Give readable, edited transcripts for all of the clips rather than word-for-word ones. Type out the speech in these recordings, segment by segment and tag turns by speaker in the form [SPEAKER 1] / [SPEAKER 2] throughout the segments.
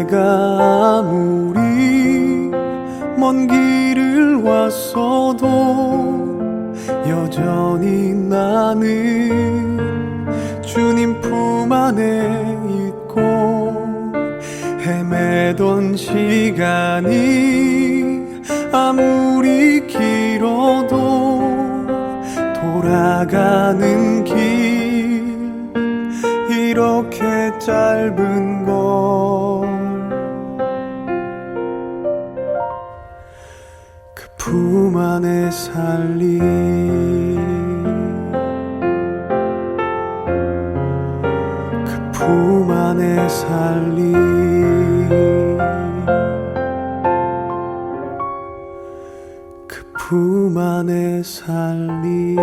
[SPEAKER 1] 내가 아무리 먼 길을 왔어도 여전히 나는 주님 품 안에 있고, 헤매던 시간이 아무리 길어도 돌아가는 길 이렇게 짧은 걸 그 품 안에 살리, 그 품 안에 살리, 그 품 안에 살리.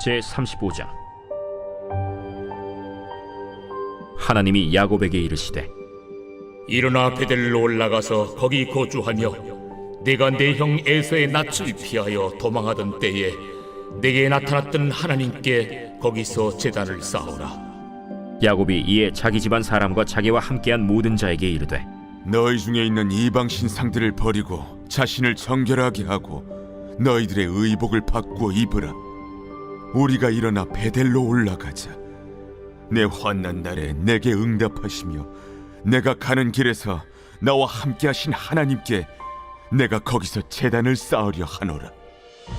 [SPEAKER 2] 제35장. 하나님이 야곱에게 이르시되
[SPEAKER 3] 일어나 베델로 올라가서 거기 거주하며 네가 내 형 에서의 낯을 피하여 도망하던 때에 내게 나타났던 하나님께 거기서 제단을 쌓으라.
[SPEAKER 2] 야곱이 이에 자기 집안 사람과 자기와 함께한 모든 자에게 이르되
[SPEAKER 4] 너희 중에 있는 이방 신상들을 버리고 자신을 정결하게 하고 너희들의 의복을 바꾸어 입으라. 우리가 일어나 베델로 올라가자. 내 환난 날에 내게 응답하시며 내가 가는 길에서 나와 함께하신 하나님께 내가 거기서 제단을 쌓으려 하노라.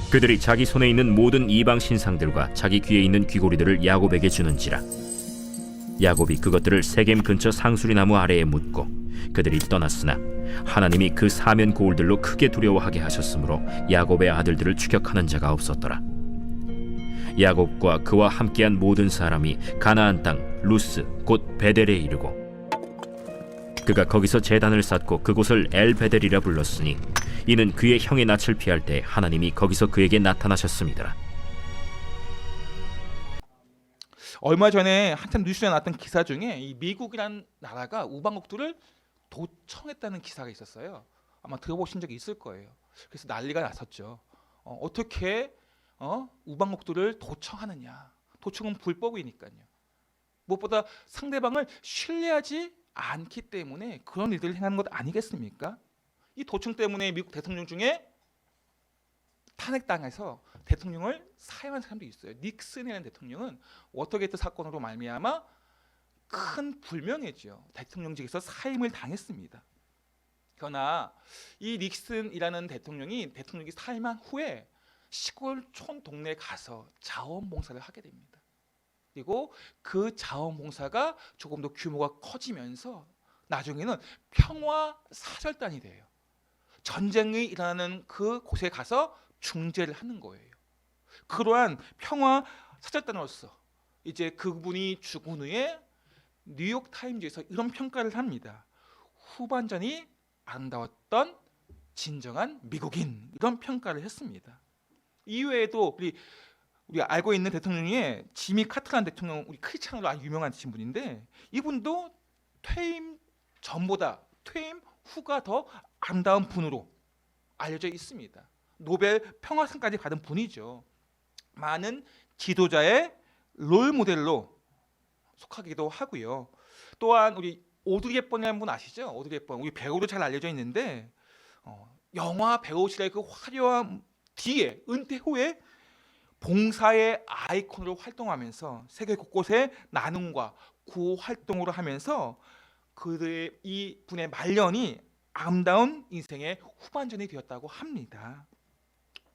[SPEAKER 2] 그들이 자기 손에 있는 모든 이방 신상들과 자기 귀에 있는 귀고리들을 야곱에게 주는지라. 야곱이 그것들을 세겜 근처 상수리 나무 아래에 묻고 그들이 떠났으나 하나님이 그 사면 고울들로 크게 두려워하게 하셨으므로 야곱의 아들들을 추격하는 자가 없었더라. 야곱과 그와 함께한 모든 사람이 가나안 땅 루스 곧 베델에 이르고 그가 거기서 제단을 쌓고 그곳을 엘베델이라 불렀으니 이는 그의 형의 낯을 피할 때 하나님이 거기서 그에게 나타나셨음이더라.
[SPEAKER 5] 얼마 전에 한참 뉴스에 나왔던 기사 중에 이 미국이란 나라가 우방국들을 도청했다는 기사가 있었어요. 아마 들어보신 적이 있을 거예요. 그래서 난리가 났었죠. 어떻게 우방국들을 도청하느냐. 도청은 불법이니까요. 무엇보다 상대방을 신뢰하지 않기 때문에 그런 일들을 행하는 것 아니겠습니까? 이 도청 때문에 미국 대통령 중에 탄핵당해서 대통령을 사형한 사람도 있어요. 닉슨이라는 대통령은 워터게이트 사건으로 말미암아 큰 불명예죠. 대통령직에서 사임을 당했습니다. 그러나 이 닉슨이라는 대통령이 대통령이 사임한 후에 시골 촌 동네에 가서 자원봉사를 하게 됩니다. 그리고 그 자원봉사가 조금 더 규모가 커지면서 나중에는 평화사절단이 돼요. 전쟁이 일어나는 그 곳에 가서 중재를 하는 거예요. 그러한 평화사절단으로서 이제 그분이 죽은 후에 뉴욕타임즈에서 이런 평가를 합니다. 후반전이 아름다웠던 진정한 미국인, 이런 평가를 했습니다. 이외에도 우리 알고 있는 대통령이 지미 카터라는 대통령, 우리 크리스찬으로 아주 유명한 분인데 이분도 퇴임 전보다 퇴임 후가 더 아름다운 분으로 알려져 있습니다. 노벨 평화상까지 받은 분이죠. 많은 지도자의 롤 모델로 속하기도 하고요. 또한 우리 오드리 헵번이라는 분 아시죠? 오드리 헵번, 우리 배우로 잘 알려져 있는데 영화 배우실의 그 화려한 뒤에 은퇴 후에 봉사의 아이콘으로 활동하면서 세계 곳곳에 나눔과 구호 활동을 하면서 그들의 이 분의 말년이 아름다운 인생의 후반전이 되었다고 합니다.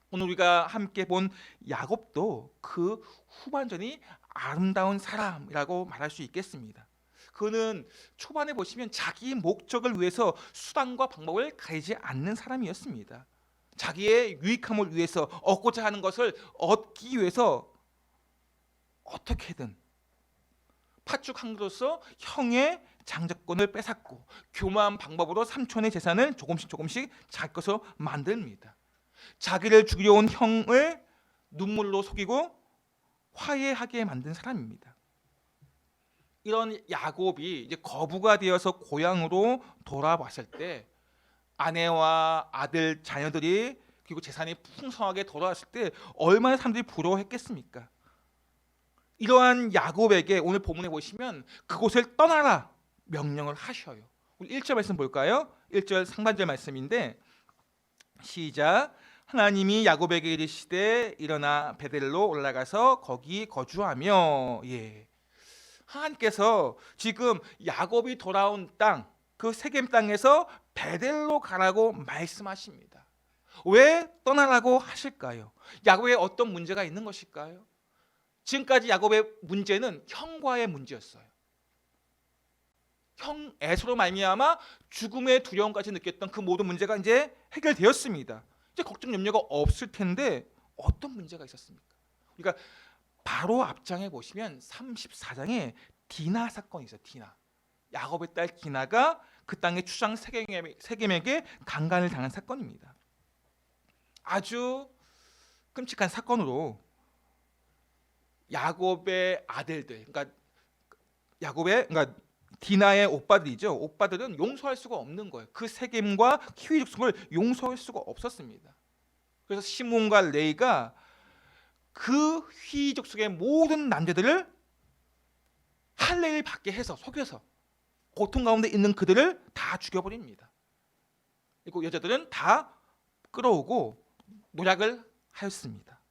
[SPEAKER 5] 오늘 우리가 함께 본 야곱도 그 후반전이 아름다운 사람이라고 말할 수 있겠습니다. 그는 초반에 보시면 자기 목적을 위해서 수단과 방법을 가리지 않는 사람이었습니다. 자기의 유익함을 위해서 얻고자 하는 것을 얻기 위해서 어떻게든 팥죽 한 그릇으로 형의 장자권을 뺏었고 교묘한 방법으로 삼촌의 재산을 조금씩 자기 것으로 만듭니다. 자기를 죽이려 온 형을 눈물로 속이고 화해하게 만든 사람입니다. 이런 야곱이 이제 거부가 되어서 고향으로 돌아왔을 때 아내와 아들, 자녀들이 그리고 재산이 풍성하게 돌아왔을 때 얼마나 사람들이 부러워했겠습니까? 이러한 야곱에게 오늘 본문에 보시면 그곳을 떠나라 명령을 하셔요. 우리 1절 말씀 볼까요? 1절 상반절 말씀인데 시작. 하나님이 야곱에게 이르시되 일어나 베델로 올라가서 거기 거주하며. 예. 하나님께서 지금 야곱이 돌아온 땅, 그 세겜 땅에서 베델로 가라고 말씀하십니다. 왜 떠나라고 하실까요? 야곱에 어떤 문제가 있는 것일까요? 지금까지 야곱의 문제는 형과의 문제였어요. 형 에서로 말미암아 죽음의 두려움까지 느꼈던 그 모든 문제가 이제 해결되었습니다. 이제 걱정 염려가 없을 텐데 어떤 문제가 있었습니까? 그러니까 바로 앞장에 보시면 34장에 디나 사건이 있어요. 디나. 야곱의 딸 디나가 그 땅의 추장 세겜에게 강간을 당한 사건입니다. 아주 끔찍한 사건으로 야곱의 아들들, 그러니까 디나의 오빠들이죠. 오빠들은 용서할 수가 없는 거예요. 그 세겜과 키위 족속을 용서할 수가 없었습니다. 그래서 시몬과 레이가 그 휘 족속의 모든 남자들을 할례를 받게 해서 속여서 고통 가운데 있는 그들을 다 죽여버립니다. 그리고 여자들은 다 끌어오고 노략을 하였습니다.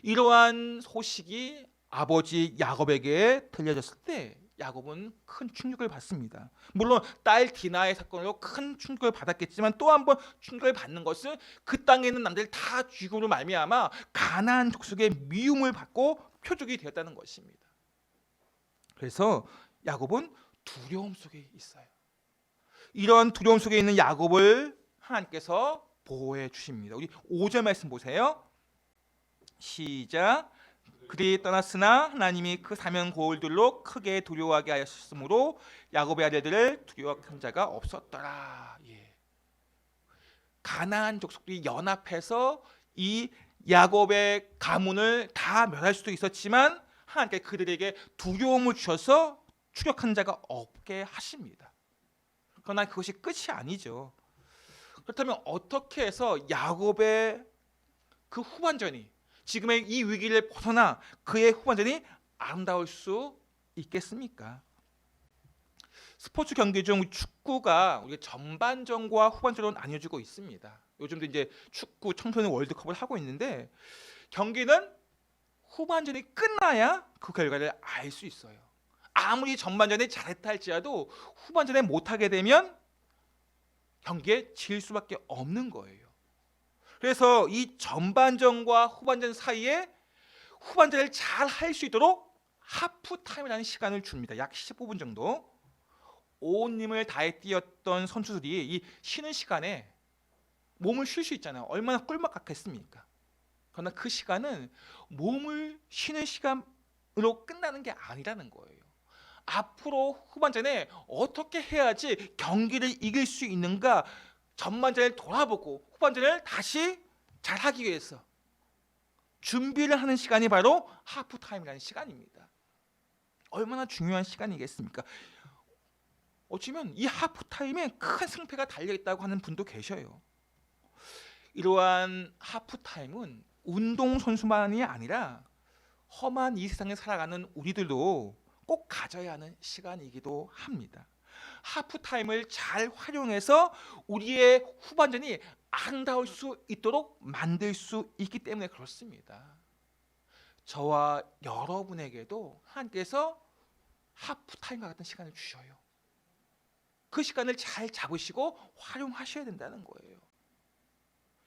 [SPEAKER 5] 이러한 소식이 아버지 야곱에게 들려졌을 때 야곱은 큰 충격을 받습니다. 물론 딸 디나의 사건으로 큰 충격을 받았겠지만 또 한 번 충격을 받는 것은 그 땅에 있는 남들 다 죽음으로 말미암아 가나안 족속의 미움을 받고 표적이 되었다는 것입니다. 그래서 야곱은 두려움 속에 있어요. 이런 두려움 속에 있는 야곱을 하나님께서 보호해 주십니다. 우리 5절 말씀 보세요. 시작. 그들이 떠났으나 하나님이 그 사면 고울들로 크게 두려워하게 하셨으므로 야곱의 아들들을 두려워한 자가 없었더라. 예. 가나안 족속들이 연합해서 이 야곱의 가문을 다 멸할 수도 있었지만 하나님께 그들에게 두려움을 주셔서 추격한 자가 없게 하십니다. 그러나 그것이 끝이 아니죠. 그렇다면 어떻게 해서 야곱의 그 후반전이 지금의 이 위기를 벗어나 그의 후반전이 아름다울 수 있겠습니까? 스포츠 경기 중 축구가 우리 전반전과 후반전으로 나뉘어지고 있습니다. 요즘도 이제 축구 청소년 월드컵을 하고 있는데 경기는 후반전이 끝나야 그 결과를 알 수 있어요. 아무리 전반전에 잘했다 할지라도 후반전에 못하게 되면 경기에 질 수밖에 없는 거예요. 그래서 이 전반전과 후반전 사이에 후반전을 잘 할 수 있도록 하프타임이라는 시간을 줍니다. 약 15분 정도. 온 힘을 다해 뛰었던 선수들이 이 쉬는 시간에 몸을 쉴 수 있잖아요. 얼마나 꿀맛 같겠습니까? 그러나 그 시간은 몸을 쉬는 시간으로 끝나는 게 아니라는 거예요. 앞으로 후반전에 어떻게 해야지 경기를 이길 수 있는가 전반전을 돌아보고 후반전을 다시 잘하기 위해서 준비를 하는 시간이 바로 하프타임이라는 시간입니다. 얼마나 중요한 시간이겠습니까? 어쩌면 이 하프타임에 큰 승패가 달려있다고 하는 분도 계셔요. 이러한 하프타임은 운동선수만이 아니라 험한 이 세상에 살아가는 우리들도 꼭 가져야 하는 시간이기도 합니다. 하프타임을 잘 활용해서 우리의 후반전이 아름다울 수 있도록 만들 수 있기 때문에 그렇습니다. 저와 여러분에게도 하나님께서 하프타임과 같은 시간을 주셔요. 그 시간을 잘 잡으시고 활용하셔야 된다는 거예요.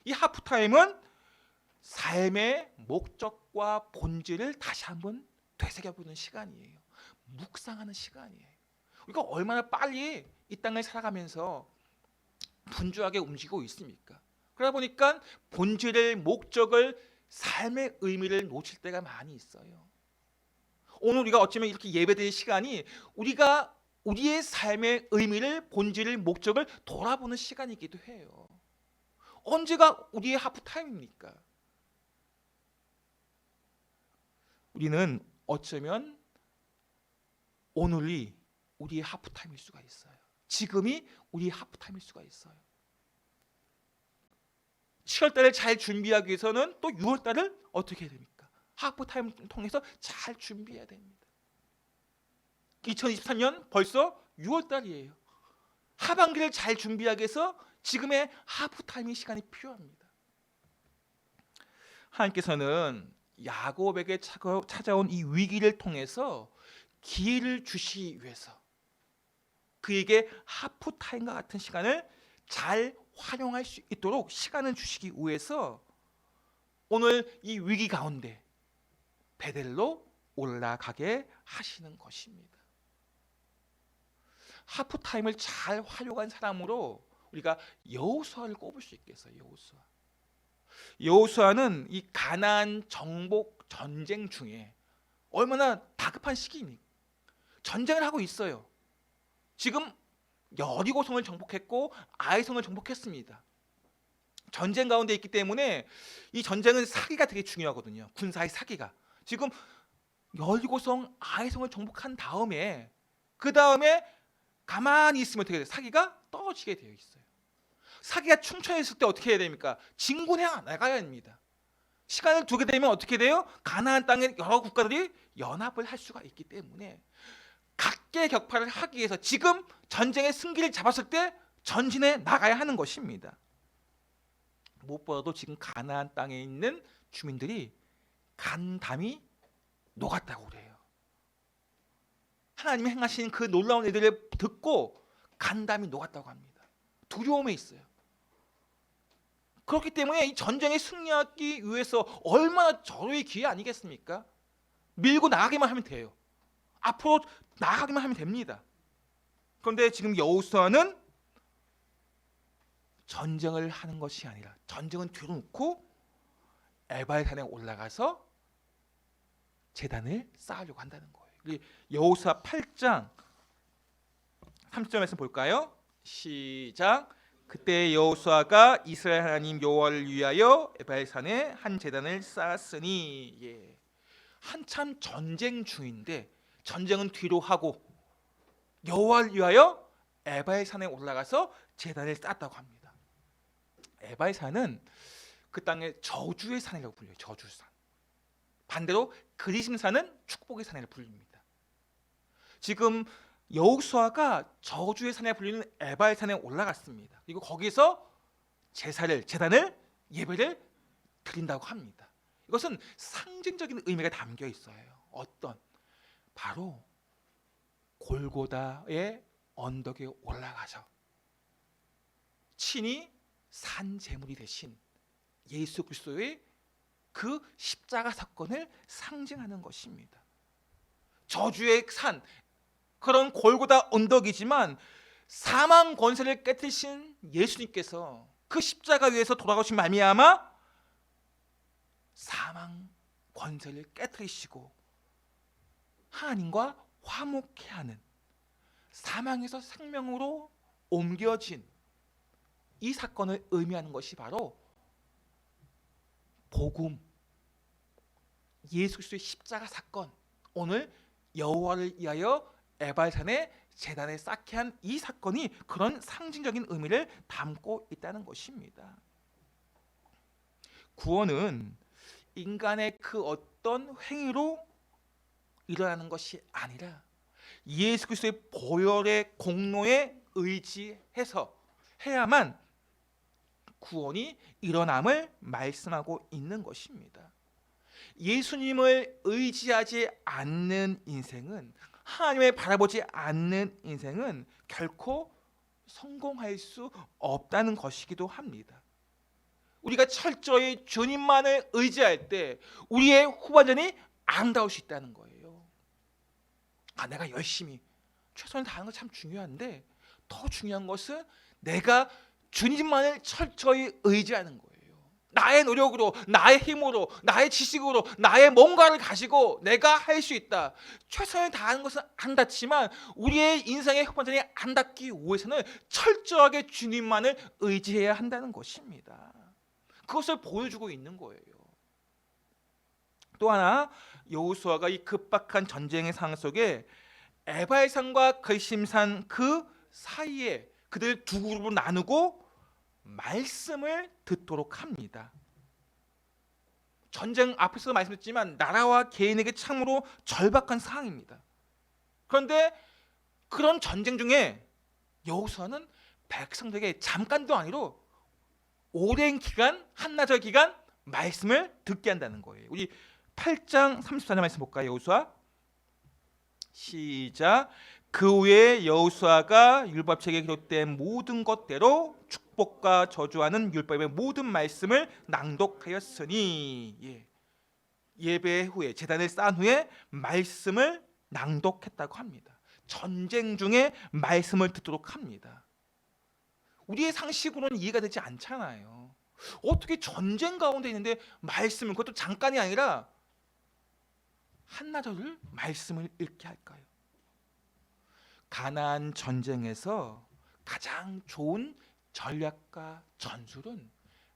[SPEAKER 5] 이 하프타임은 삶의 목적과 본질을 다시 한번 되새겨보는 시간이에요. 묵상하는 시간이에요. 우리가 얼마나 빨리 이 땅을 살아가면서 분주하게 움직이고 있습니까? 그러다 보니까 본질의 목적을 삶의 의미를 놓칠 때가 많이 있어요. 오늘 우리가 어쩌면 이렇게 예배드릴 시간이 우리가 우리의 삶의 의미를 본질을 목적을 돌아보는 시간이기도 해요. 언제가 우리의 하프타임입니까? 우리는 어쩌면 오늘이 우리의 하프타임일 수가 있어요. 지금이 우리의 하프타임일 수가 있어요. 7월달을 잘 준비하기 위해서는 또 6월달을 어떻게 해야 됩니까? 하프타임을 통해서 잘 준비해야 됩니다. 2023년 벌써 6월달이에요. 하반기를 잘 준비하기 위해서 지금의 하프타임의 시간이 필요합니다. 하나님께서는 야곱에게 찾아온 이 위기를 통해서 기회를 주시기 위해서 그에게 하프타임과 같은 시간을 잘 활용할 수 있도록 시간을 주시기 위해서 오늘 이 위기 가운데 베델로 올라가게 하시는 것입니다. 하프타임을 잘 활용한 사람으로 우리가 여호수아를 꼽을 수 있겠어요. 여호수아는 이 가나안 정복 전쟁 중에 얼마나 다급한 시기입니까? 전쟁을 하고 있어요. 지금 여리고성을 정복했고 아이성을 정복했습니다. 전쟁 가운데 있기 때문에 이 전쟁은 사기가 되게 중요하거든요. 군사의 사기가. 지금 여리고성 아이성을 정복한 다음에 그 다음에 가만히 있으면 어떻게 돼요? 사기가 떨어지게 되어 있어요. 사기가 충천해 있을 때 어떻게 해야 됩니까? 진군해 나가야 합니다. 시간을 두게 되면 어떻게 돼요? 가나안 땅의 여러 국가들이 연합을 할 수가 있기 때문에 각계격파를 하기 위해서 지금 전쟁의 승기를 잡았을 때 전진해 나가야 하는 것입니다. 무엇보다도 지금 가나안 땅에 있는 주민들이 간담이 녹았다고 그래요. 하나님이 행하신 그 놀라운 일들을 듣고 간담이 녹았다고 합니다. 두려움에 있어요. 그렇기 때문에 이 전쟁에 승리하기 위해서 얼마나 절호의 기회 아니겠습니까? 밀고 나가기만 하면 돼요. 앞으로 나가기만 하면 됩니다. 그런데 지금 여호수아는 전쟁을 하는 것이 아니라 전쟁은 뒤로 놓고 에발산에 올라가서 제단을 쌓으려고 한다는 거예요. 여호수아 8장 30절 말씀 볼까요? 시작. 그때 여호수아가 이스라엘 하나님 여호와를 위하여 에발산에 한 제단을 쌓았으니, 예. 한참 전쟁 중인데 전쟁은 뒤로 하고 여호와를 위하여 에발산에 올라가서 제단을 쌓았다고 합니다. 에발산은 그 땅의 저주의 산이라고 불려요. 저주의 산. 반대로 그리심산은 축복의 산이라고 불립니다. 지금 여호수아가 저주의 산에 불리는 에발산에 올라갔습니다. 그리고 거기서 제단을 예배를 드린다고 합니다. 이것은 상징적인 의미가 담겨 있어요. 어떤? 바로 골고다의 언덕에 올라가서 친히 산 제물이 되신 예수 그리스도의 그 십자가 사건을 상징하는 것입니다. 저주의 산, 그런 골고다 언덕이지만 사망 권세를 깨뜨리신 예수님께서 그 십자가 위에서 돌아가신 말미암아 사망 권세를 깨뜨리시고 하나님과 화목케 하는, 사망에서 생명으로 옮겨진 이 사건을 의미하는 것이 바로 복음, 예수 그리스도의 십자가 사건, 오늘 여호와를 위하여 에발산에 제단을 쌓게 한 이 사건이 그런 상징적인 의미를 담고 있다는 것입니다. 구원은 인간의 그 어떤 행위로 일어나는 것이 아니라 예수 그리스도의 보혈의 공로에 의지해서 해야만 구원이 일어남을 말씀하고 있는 것입니다. 예수님을 의지하지 않는 인생은, 하나님을 바라보지 않는 인생은 결코 성공할 수 없다는 것이기도 합니다. 우리가 철저히 주님만을 의지할 때 우리의 후반전이 아름다울 수 있다는 거예요. 내가 열심히 최선을 다하는 건 참 중요한데 더 중요한 것은 내가 주님만을 철저히 의지하는 거예요. 나의 노력으로, 나의 힘으로, 나의 지식으로, 나의 뭔가를 가지고 내가 할 수 있다. 최선을 다하는 것은 아름답지만 우리의 인생의 후반전이 아름답기 위해서는 철저하게 주님만을 의지해야 한다는 것입니다. 그것을 보여주고 있는 거예요. 또 하나, 여호수아가 이 급박한 전쟁의 상황 속에 에바의 산과 그리심산 그 사이에 그들 두 그룹으로 나누고 말씀을 듣도록 합니다. 전쟁 앞에서도 말씀드렸지만 나라와 개인에게 참으로 절박한 상황입니다. 그런데 그런 전쟁 중에 여호수아는 백성들에게 잠깐도 아니로 오랜 기간, 한나절 기간 말씀을 듣게 한다는 거예요. 우리 8장 34절 말씀 볼까요? 여호수아 시작. 그 후에 여호수아가 율법책에 기록된 모든 것대로 축복과 저주하는 율법의 모든 말씀을 낭독하였으니, 예배 후에 제단을 쌓은 후에 말씀을 낭독했다고 합니다. 전쟁 중에 말씀을 듣도록 합니다. 우리의 상식으로는 이해가 되지 않잖아요. 어떻게 전쟁 가운데 있는데 말씀을, 그것도 잠깐이 아니라 한나절을 말씀을 읽게 할까요? 가나안 전쟁에서 가장 좋은 전략과 전술은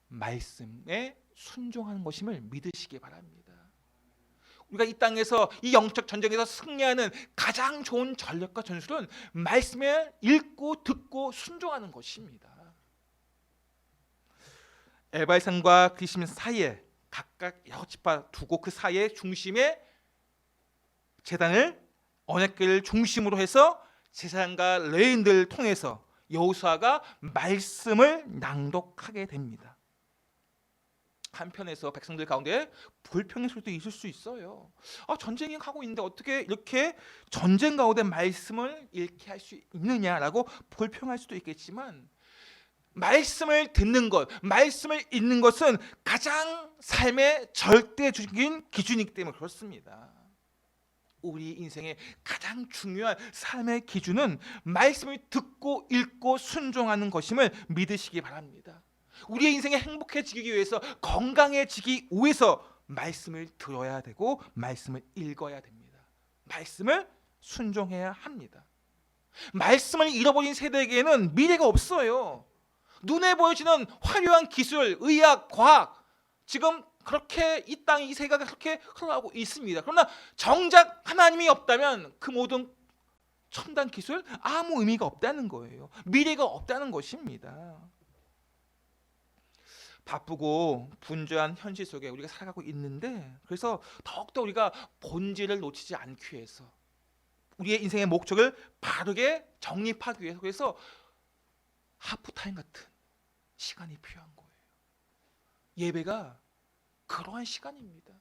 [SPEAKER 5] 말씀에 순종하는 것임을 믿으시기 바랍니다. 우리가 이 땅에서 이 영적 전쟁에서 승리하는 가장 좋은 전략과 전술은 말씀을 읽고 듣고 순종하는 것입니다. 에바의 산과 그리심 사이에 각각 여러 지파 두고 그 사이에 중심에 제단을, 언약궤를 중심으로 해서 제사장과 레위인들을 통해서 여호수아가 말씀을 낭독하게 됩니다. 한편에서 백성들 가운데 불평의 소리도 있을 수 있어요. 전쟁이 하고 있는데 어떻게 이렇게 전쟁 가운데 말씀을 읽게 할 수 있느냐라고 불평할 수도 있겠지만, 말씀을 듣는 것, 말씀을 읽는 것은 가장 삶의 절대적인 기준이기 때문에 그렇습니다. 우리 인생의 가장 중요한 삶의 기준은 말씀을 듣고 읽고 순종하는 것임을 믿으시기 바랍니다. 우리의 인생이 행복해지기 위해서, 건강해지기 위해서 말씀을 들어야 되고 말씀을 읽어야 됩니다. 말씀을 순종해야 합니다. 말씀을 잃어버린 세대에게는 미래가 없어요. 눈에 보여지는 화려한 기술, 의학, 과학, 지금 그렇게 이 땅, 이 세계가 그렇게 흘러가고 있습니다. 그러나 정작 하나님이 없다면 그 모든 첨단 기술 아무 의미가 없다는 거예요. 미래가 없다는 것입니다. 바쁘고 분주한 현실 속에 우리가 살아가고 있는데, 그래서 더욱더 우리가 본질을 놓치지 않기 위해서, 우리의 인생의 목적을 바르게 정립하기 위해서, 그래서 하프타임 같은 시간이 필요한 거예요. 예배가 그러한 시간입니다.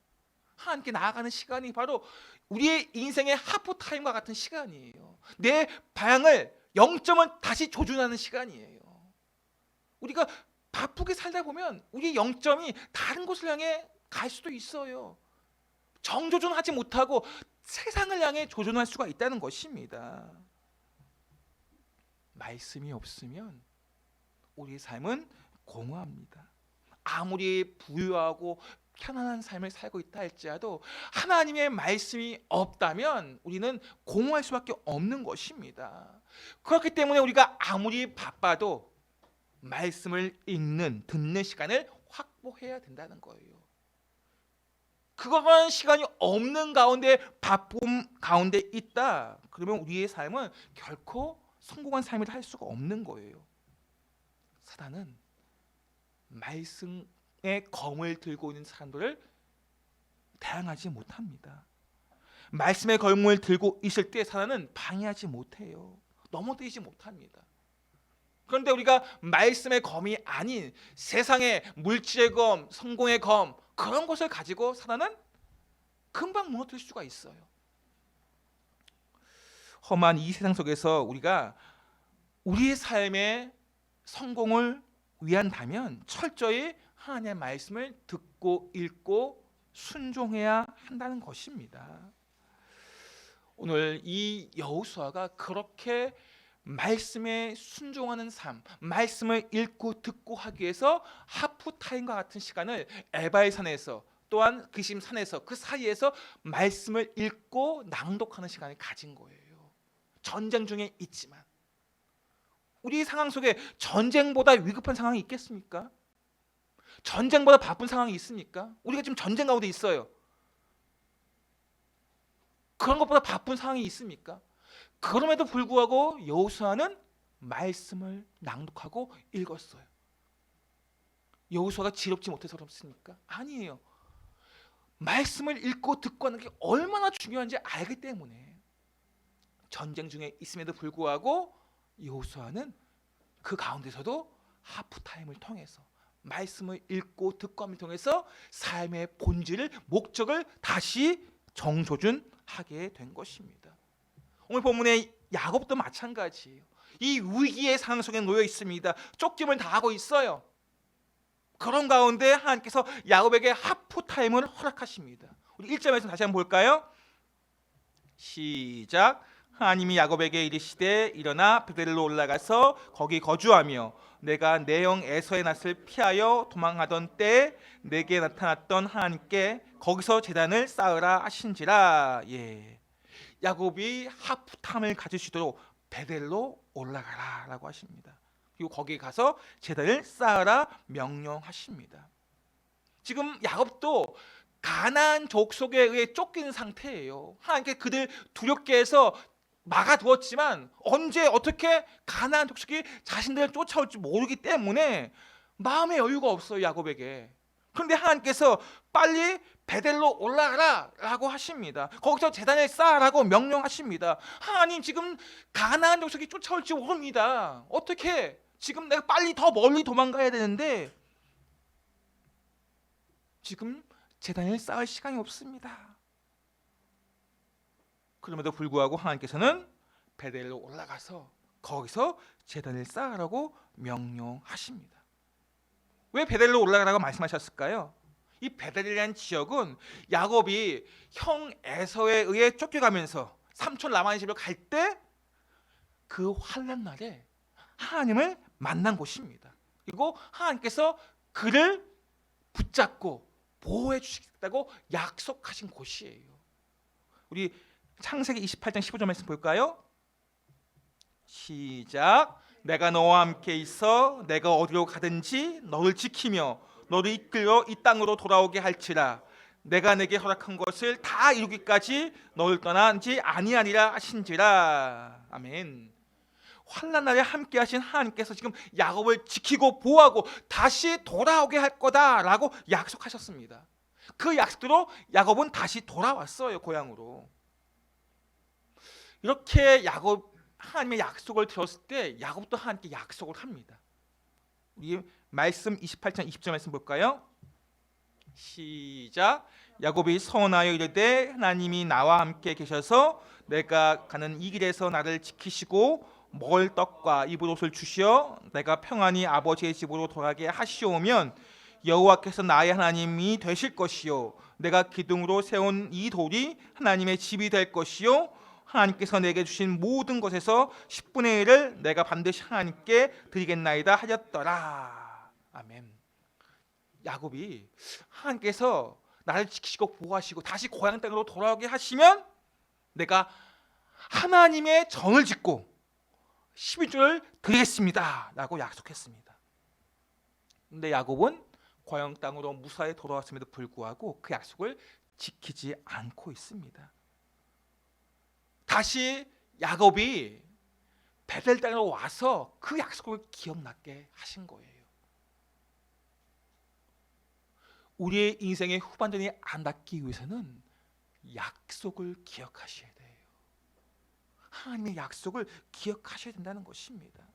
[SPEAKER 5] 하나님께 나아가는 시간이 바로 우리의 인생의 하프타임과 같은 시간이에요. 내 방향을, 영점을 다시 조준하는 시간이에요. 우리가 바쁘게 살다 보면 우리의 영점이 다른 곳을 향해 갈 수도 있어요. 정조준하지 못하고 세상을 향해 조준할 수가 있다는 것입니다. 말씀이 없으면 우리의 삶은 공허합니다. 아무리 부유하고 편안한 삶을 살고 있다 할지라도 하나님의 말씀이 없다면 우리는 공허할 수밖에 없는 것입니다. 그렇기 때문에 우리가 아무리 바빠도 말씀을 읽는, 듣는 시간을 확보해야 된다는 거예요. 그거만 시간이 없는 가운데, 바쁨 가운데 있다, 그러면 우리의 삶은 결코 성공한 삶을 할 수가 없는 거예요. 사단은 말씀의 검을 들고 있는 사람들을 대항하지 못합니다. 말씀의 검을 들고 있을 때 사단은 방해하지 못해요. 넘어뜨리지 못합니다. 그런데 우리가 말씀의 검이 아닌 세상의 물질의 검, 성공의 검, 그런 것을 가지고 사단은 금방 무너뜨릴 수가 있어요. 험한 이 세상 속에서 우리가 우리의 삶의 성공을 위한다면 철저히 하나님의 말씀을 듣고 읽고 순종해야 한다는 것입니다. 오늘 이 여호수아가 그렇게 말씀에 순종하는 삶, 말씀을 읽고 듣고 하기 위해서 하프타임과 같은 시간을 에바의 산에서, 또한 그리심 산에서, 그 사이에서 말씀을 읽고 낭독하는 시간을 가진 거예요. 전쟁 중에 있지만, 우리 상황 속에 전쟁보다 위급한 상황이 있겠습니까? 전쟁보다 바쁜 상황이 있습니까? 우리가 지금 전쟁 가운데 있어요. 그런 것보다 바쁜 상황이 있습니까? 그럼에도 불구하고 여호수아는 말씀을 낭독하고 읽었어요. 여호수아가 지롭지 못해서 그렇습니까? 아니에요. 말씀을 읽고 듣고 하는 게 얼마나 중요한지 알기 때문에 전쟁 중에 있음에도 불구하고 여호수아는 그 가운데서도 하프타임을 통해서 말씀을 읽고 듣고 함을 통해서 삶의 본질을, 목적을 다시 정조준하게 된 것입니다. 오늘 본문의 야곱도 마찬가지예요. 이 위기의 상황 속에 놓여 있습니다. 쫓김을 당하고 있어요. 그런 가운데 하나님께서 야곱에게 하프타임을 허락하십니다. 우리 1절에서 다시 한번 볼까요? 시작. 하나님이 야곱에게 이르시되 일어나 베델로 올라가서 거기 거주하며 내가 내 형 에서의 낯을 피하여 도망하던 때에 내게 나타났던 하나님께 거기서 제단을 쌓으라 하신지라. 야곱이 하프타임을 가질 수 있도록 베델로 올라가라 라고 하십니다. 그리고 거기에 가서 제단을 쌓으라 명령하십니다. 지금 야곱도 가나안 족속에 의해 쫓기는 상태예요. 하나님께 그들 두렵게 해서 막아두었지만 언제 어떻게 가나안 족속이 자신들을 쫓아올지 모르기 때문에 마음의 여유가 없어요, 야곱에게. 그런데 하나님께서 빨리 베델로 올라가라 라고 하십니다. 거기서 제단을 쌓으라고 명령하십니다. 하나님, 지금 가나안 족속이 쫓아올지 모릅니다. 어떻게 지금 내가 빨리 더 멀리 도망가야 되는데 지금 제단을 쌓을 시간이 없습니다. 그럼에도 불구하고 하나님께서는 베델로 올라가서 거기서 제단을 쌓으라고 명령하십니다. 왜 베델로 올라가라고 말씀하셨을까요? 이 베델이라는 지역은 야곱이 형 에서에 의해 쫓겨가면서 삼촌 라반의 집으로 갈 때 그 환난 날에 하나님을 만난 곳입니다. 그리고 하나님께서 그를 붙잡고 보호해 주시겠다고 약속하신 곳이에요. 우리 창세기 28장 15절 말씀 볼까요? 시작. 내가 너와 함께 있어 내가 어디로 가든지 너를 지키며 너를 이끌어 이 땅으로 돌아오게 할지라. 내가 내게 허락한 것을 다 이루기까지 너를 떠나지 아니하리라 하신지라. 아멘. 환난 날에 함께 하신 하나님께서 지금 야곱을 지키고 보호하고 다시 돌아오게 할 거다라고 약속하셨습니다. 그 약속대로 야곱은 다시 돌아왔어요, 고향으로. 이렇게 야곱 하나님의 약속을 들었을 때 야곱도 하나님께 약속을 합니다. 우리 말씀 28장 20절 말씀 볼까요? 시작. 야곱이 서원하여 이르되 하나님이 나와 함께 계셔서 내가 가는 이 길에서 나를 지키시고 먹을 떡과 입을 옷을 주시어 내가 평안히 아버지의 집으로 돌아가게 하시오면 여호와께서 나의 하나님이 되실 것이요 내가 기둥으로 세운 이 돌이 하나님의 집이 될 것이요 하나님께서 내게 주신 모든 것에서 10분의 1을 내가 반드시 하나님께 드리겠나이다 하였더라. 아멘. 야곱이 하나님께서 나를 지키시고 보호하시고 다시 고향 땅으로 돌아오게 하시면 내가 하나님의 전을 짓고 11조를 드리겠습니다 라고 약속했습니다. 근데 야곱은 고향 땅으로 무사히 돌아왔음에도 불구하고 그 약속을 지키지 않고 있습니다. 다시 야곱이 베델 땅으로 와서 그 약속을 기억나게 하신 거예요. 우리의 인생의 후반전이 안 닿기 위해서는 약속을 기억하셔야 돼요. 하나님의 약속을 기억하셔야 된다는 것입니다.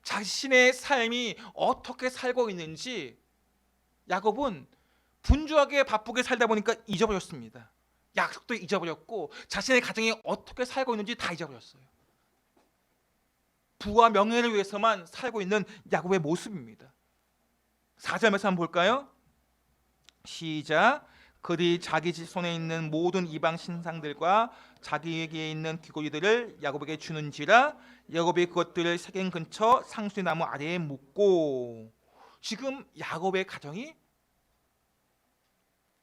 [SPEAKER 5] 자신의 삶이 어떻게 살고 있는지 야곱은 분주하게 바쁘게 살다 보니까 잊어버렸습니다. 약속도 잊어버렸고 자신의 가정이 어떻게 살고 있는지 다 잊어버렸어요. 부와 명예를 위해서만 살고 있는 야곱의 모습입니다. 4절 말씀 한번 볼까요? 시작. 그들이 자기 손에 있는 모든 이방 신상들과 자기에게 있는 귀고리들을 야곱에게 주는지라. 야곱이 그것들을 세겜 근처 상수리 나무 아래에 묻고. 지금 야곱의 가정이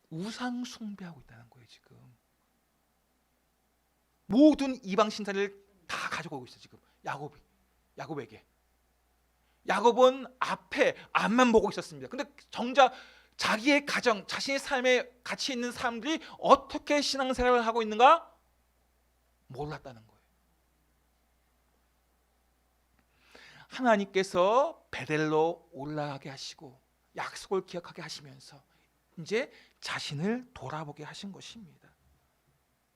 [SPEAKER 5] 우상 숭배하고 있다는 거예요. 지금 모든 이방 신사를 다 가져가고 있어요. 지금 야곱에게. 야곱은 앞에 앞만 보고 있었습니다. 근데 정작 자기의 가정, 자신의 삶에 같이 있는 사람들이 어떻게 신앙생활을 하고 있는가? 몰랐다는 거예요. 하나님께서 베델로 올라가게 하시고 약속을 기억하게 하시면서 이제 자신을 돌아보게 하신 것입니다.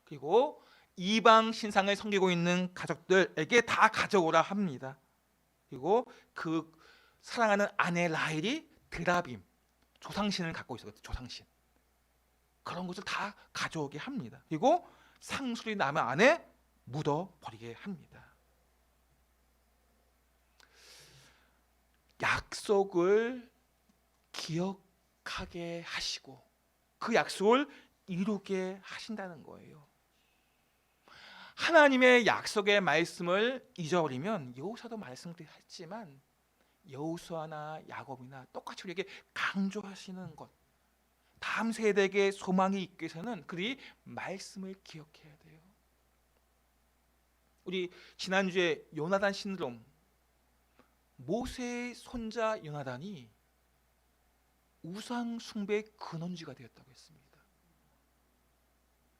[SPEAKER 5] 그리고 이방 신상을 섬기고 있는 가족들에게 다 가져오라 합니다. 그리고 그 사랑하는 아내 라헬이 드라빔, 조상신을 갖고 있었거든요. 조상신. 그런 것을 다 가져오게 합니다. 그리고 상술이 남의 안에 묻어버리게 합니다. 약속을 기억하게 하시고 그 약속을 이루게 하신다는 거예요. 하나님의 약속의 말씀을 잊어버리면, 여호수아도 말씀드렸지만 여호수아나 야곱이나 똑같이 우리에게 강조하시는 것, 다음 세대에게 소망이 있기 위해서는 그들이 말씀을 기억해야 돼요. 우리 지난주에 요나단 신드롬, 모세의 손자 요나단이 우상 숭배의 근원지가 되었다고 했습니다.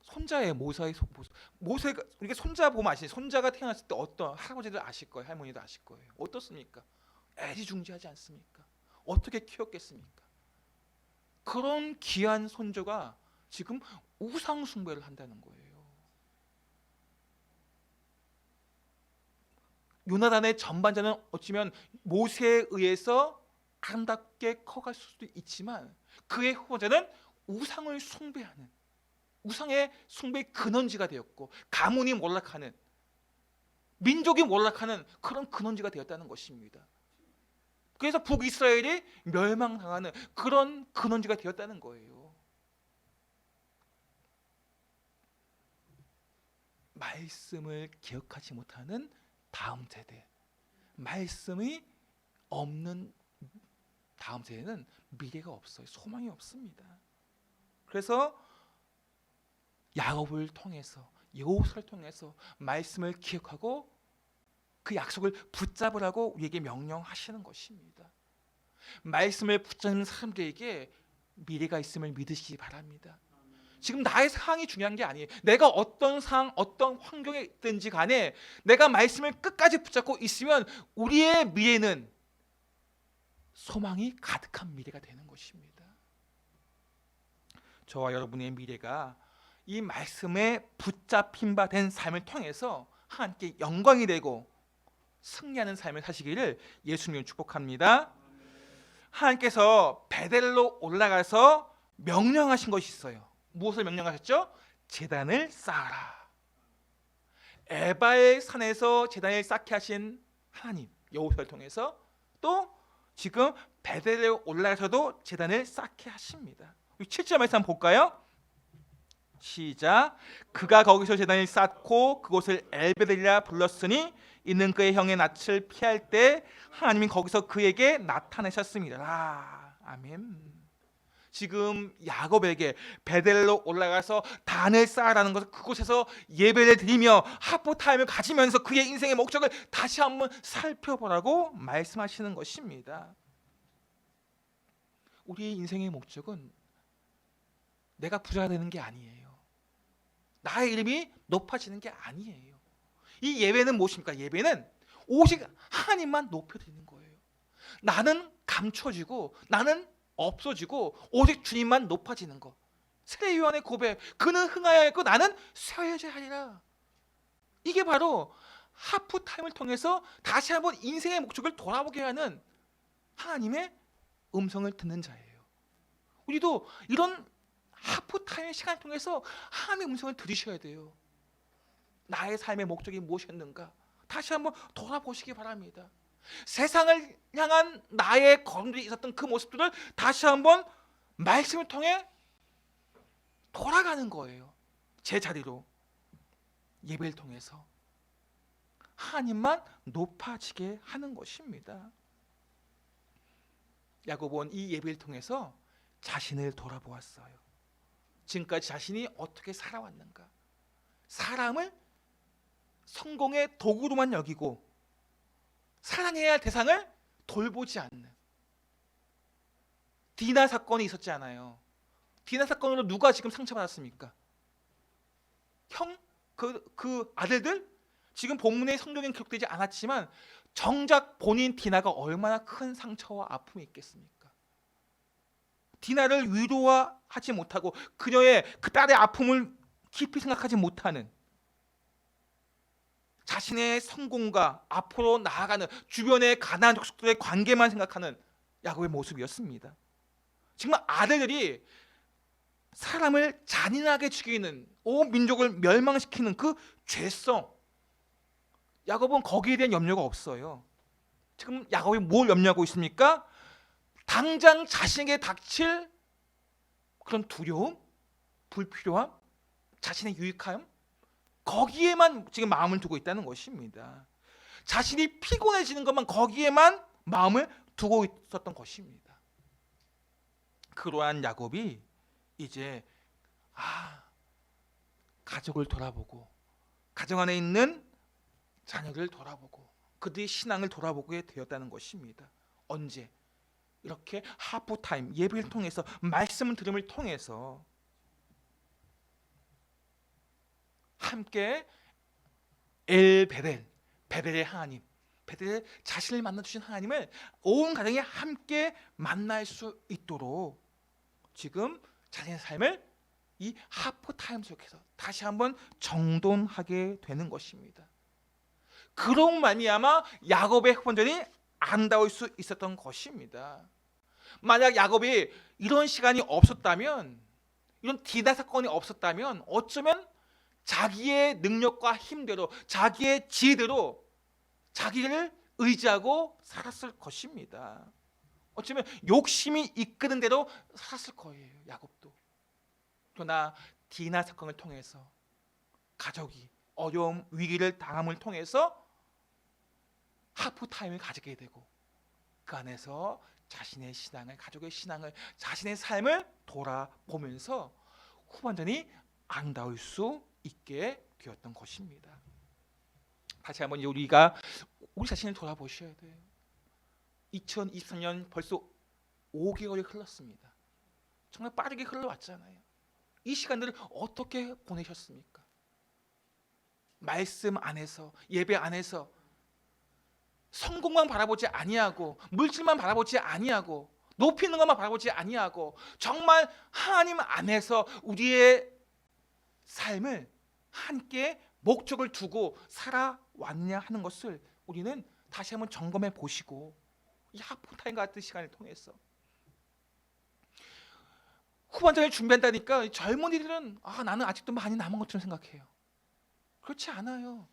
[SPEAKER 5] 손자의 모세가, 우리가 손자 보면 아시죠? 손자가 태어났을 때 어떤, 할아버지들 아실 거예요, 할머니도 아실 거예요. 어떻습니까? 애지중지하지 않습니까? 어떻게 키웠겠습니까? 그런 귀한 손자가 지금 우상 숭배를 한다는 거예요. 요나단의 전반전은 어쩌면 모세에 의해서 아름답게 커갈 수도 있지만 그의 후보자는 우상을 숭배하는, 우상의 숭배의 근원지가 되었고 가문이 몰락하는, 민족이 몰락하는 그런 근원지가 되었다는 것입니다. 그래서 북이스라엘이 멸망당하는 그런 근원지가 되었다는 거예요. 말씀을 기억하지 못하는 다음 세대, 말씀이 없는 다음 세대는 미래가 없어요. 소망이 없습니다. 그래서 야곱을 통해서, 여호수아를 통해서 말씀을 기억하고 그 약속을 붙잡으라고 우리에게 명령하시는 것입니다. 말씀을 붙잡는 사람들에게 미래가 있음을 믿으시기 바랍니다. 지금 나의 상황이 중요한 게 아니에요. 내가 어떤 상황, 어떤 환경에 있든지 간에 내가 말씀을 끝까지 붙잡고 있으면 우리의 미래는 소망이 가득한 미래가 되는 것입니다. 저와 여러분의 미래가 이 말씀에 붙잡힌 바 된 삶을 통해서 하나님께 영광이 되고 승리하는 삶을 사시기를 예수님을 축복합니다. 하나님께서 베델로 올라가서 명령하신 것이 있어요. 무엇을 명령하셨죠? 제단을 쌓아라. 에바의 산에서 제단을 쌓게 하신 하나님, 여호수아를 통해서 또 지금 베델에 올라가서도 제단을 쌓게 하십니다. 7절 말씀 한번 볼까요? 시작. 그가 거기서 제단을 쌓고 그곳을 엘베델이라 불렀으니 이는 그의 형의 낯을 피할 때 하나님이 거기서 그에게 나타내셨습니다. 아멘. 지금 야곱에게 베델로 올라가서 단을 쌓으라는 것은 그곳에서 예배를 드리며 하프타임을 가지면서 그의 인생의 목적을 다시 한번 살펴보라고 말씀하시는 것입니다. 우리의 인생의 목적은 내가 부자가 되는 게 아니에요. 나의 이름이 높아지는 게 아니에요. 이 예배는 무엇입니까? 예배는 오직 하나님만 높여드리는 거예요. 나는 감춰지고 나는 없어지고 오직 주님만 높아지는 것. 세례요한의 고백, 그는 흥하여야 했고 나는 쇠해져야 하리라. 이게 바로 하프타임을 통해서 다시 한번 인생의 목적을 돌아보게 하는 하나님의 음성을 듣는 자예요. 우리도 이런 하프타임의 시간을 통해서 하나님의 음성을 들으셔야 돼요. 나의 삶의 목적이 무엇이었는가 다시 한번 돌아보시기 바랍니다. 세상을 향한 나의 걸음들이 있었던 그 모습들을 다시 한번 말씀을 통해 돌아가는 거예요. 제 자리로 예배를 통해서 하나님만 높아지게 하는 것입니다. 야곱은 이 예배를 통해서 자신을 돌아보았어요. 지금까지 자신이 어떻게 살아왔는가, 사람을 성공의 도구로만 여기고 사랑해야 할 대상을 돌보지 않는, 디나 사건이 있었지 않아요. 디나 사건으로 누가 지금 상처받았습니까? 형 그 아들들 지금 본문의 성경에 기록되지 않았지만 정작 본인 디나가 얼마나 큰 상처와 아픔이 있겠습니까? 디나를 위로하지 못하고 그녀의 그 딸의 아픔을 깊이 생각하지 못하는, 자신의 성공과 앞으로 나아가는 주변의 가나안 족속들의 관계만 생각하는 야곱의 모습이었습니다. 정말 아들들이 사람을 잔인하게 죽이는, 온 민족을 멸망시키는 그 죄성, 야곱은 거기에 대한 염려가 없어요. 지금 야곱이 뭘 염려하고 있습니까? 당장 자신에게 닥칠 그런 두려움, 불필요함, 자신의 유익함, 거기에만 지금 마음을 두고 있다는 것입니다. 자신이 피곤해지는 것만, 거기에만 마음을 두고 있었던 것입니다. 그러한 야곱이 이제 가족을 돌아보고, 가정 안에 있는 자녀를 돌아보고, 그들의 신앙을 돌아보게 되었다는 것입니다. 언제? 이렇게 하프타임 예배를 통해서, 말씀을 들음을 통해서 함께 베델의 하나님, 베델의 자신을 만나주신 하나님을 온 가정이 함께 만날 수 있도록 지금 자신의 삶을 이 하프타임 속에서 다시 한번 정돈하게 되는 것입니다. 그런 말미암아 야곱의 후반전이 아름다울 수 있었던 것입니다. 만약 야곱이 이런 시간이 없었다면, 이런 디나 사건이 없었다면 어쩌면 자기의 능력과 힘대로, 자기의 지혜대로 자기를 의지하고 살았을 것입니다. 어쩌면 욕심이 이끄는 대로 살았을 거예요, 야곱도. 그러나 디나 사건을 통해서 가족이 어려움, 위기를 당함을 통해서 하프타임을 가지게 되고, 그 안에서 자신의 신앙을, 가족의 신앙을, 자신의 삶을 돌아보면서 후반전이 아름다울 수 있게 되었던 것입니다. 다시 한번 우리가 우리 자신을 돌아보셔야 돼요. 2023년 벌써 5개월이 흘렀습니다. 정말 빠르게 흘러왔잖아요. 이 시간들을 어떻게 보내셨습니까? 말씀 안에서, 예배 안에서 성공만 바라보지 아니하고, 물질만 바라보지 아니하고, 높이 있는 것만 바라보지 아니하고, 정말 하나님 안에서 우리의 삶을 함께 목적을 두고 살아왔냐 하는 것을 우리는 다시 한번 점검해 보시고, 이 하프타임 같은 시간을 통해서 후반전을 준비한다니까 젊은이들은 나는 아직도 많이 남은 것처럼 생각해요. 그렇지 않아요.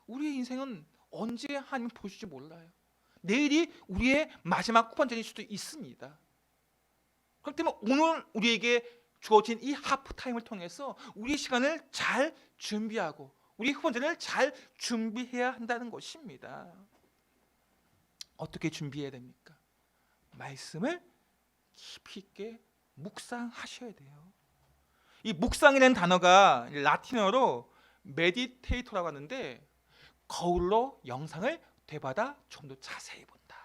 [SPEAKER 5] 우리의 인생은 언제 하나님 보실지 몰라요. 내일이 우리의 마지막 후반전일 수도 있습니다. 그렇기 때문에 오늘 우리에게 주어진 이 하프타임을 통해서 우리의 시간을 잘 준비하고 우리 후반전을 잘 준비해야 한다는 것입니다. 어떻게 준비해야 됩니까? 말씀을 깊이 있게 묵상하셔야 돼요. 이 묵상이라는 단어가 라틴어로 메디테이터라고 하는데, 거울로 영상을 되받아 좀 더 자세히 본다.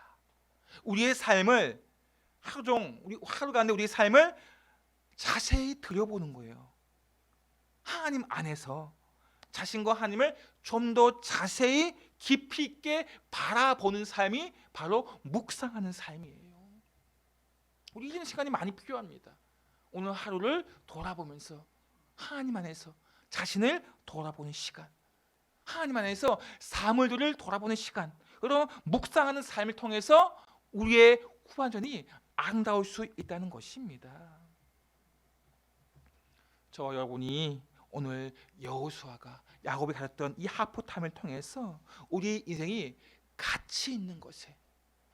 [SPEAKER 5] 우리의 삶을 하루 가운데 우리의 삶을 자세히 들여보는 거예요. 하나님 안에서 자신과 하나님을 좀 더 자세히 깊이 있게 바라보는 삶이 바로 묵상하는 삶이에요. 우리 이런 시간이 많이 필요합니다. 오늘 하루를 돌아보면서 하나님 안에서 자신을 돌아보는 시간, 하나님 안에서 사물들을 돌아보는 시간, 그런 묵상하는 삶을 통해서 우리의 후반전이 아름다울 수 있다는 것입니다. 저와 여러분이 오늘 여호수아가 야곱이 가졌던 이 하프타임을 통해서 우리의 인생이 가치 있는 것에,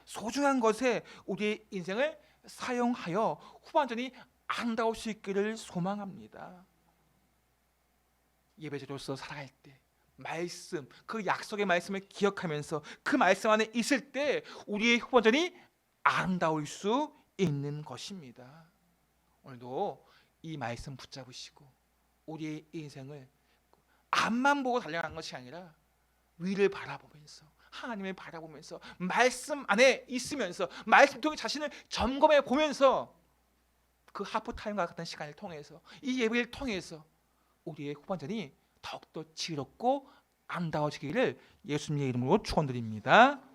[SPEAKER 5] 소중한 것에 우리의 인생을 사용하여 후반전이 아름다울 수 있기를 소망합니다. 예배자로서 살아갈 때 말씀, 그 약속의 말씀을 기억하면서 그 말씀 안에 있을 때 우리의 후반전이 아름다울 수 있는 것입니다. 오늘도 이 말씀 붙잡으시고 우리의 인생을 앞만 보고 달려가는 것이 아니라 위를 바라보면서, 하나님을 바라보면서, 말씀 안에 있으면서, 말씀 통해 자신을 점검해 보면서 그 하프타임과 같은 시간을 통해서, 이 예배를 통해서 우리의 후반전이 더욱더 지혜롭고 아름다워지기를 예수님의 이름으로 축원드립니다.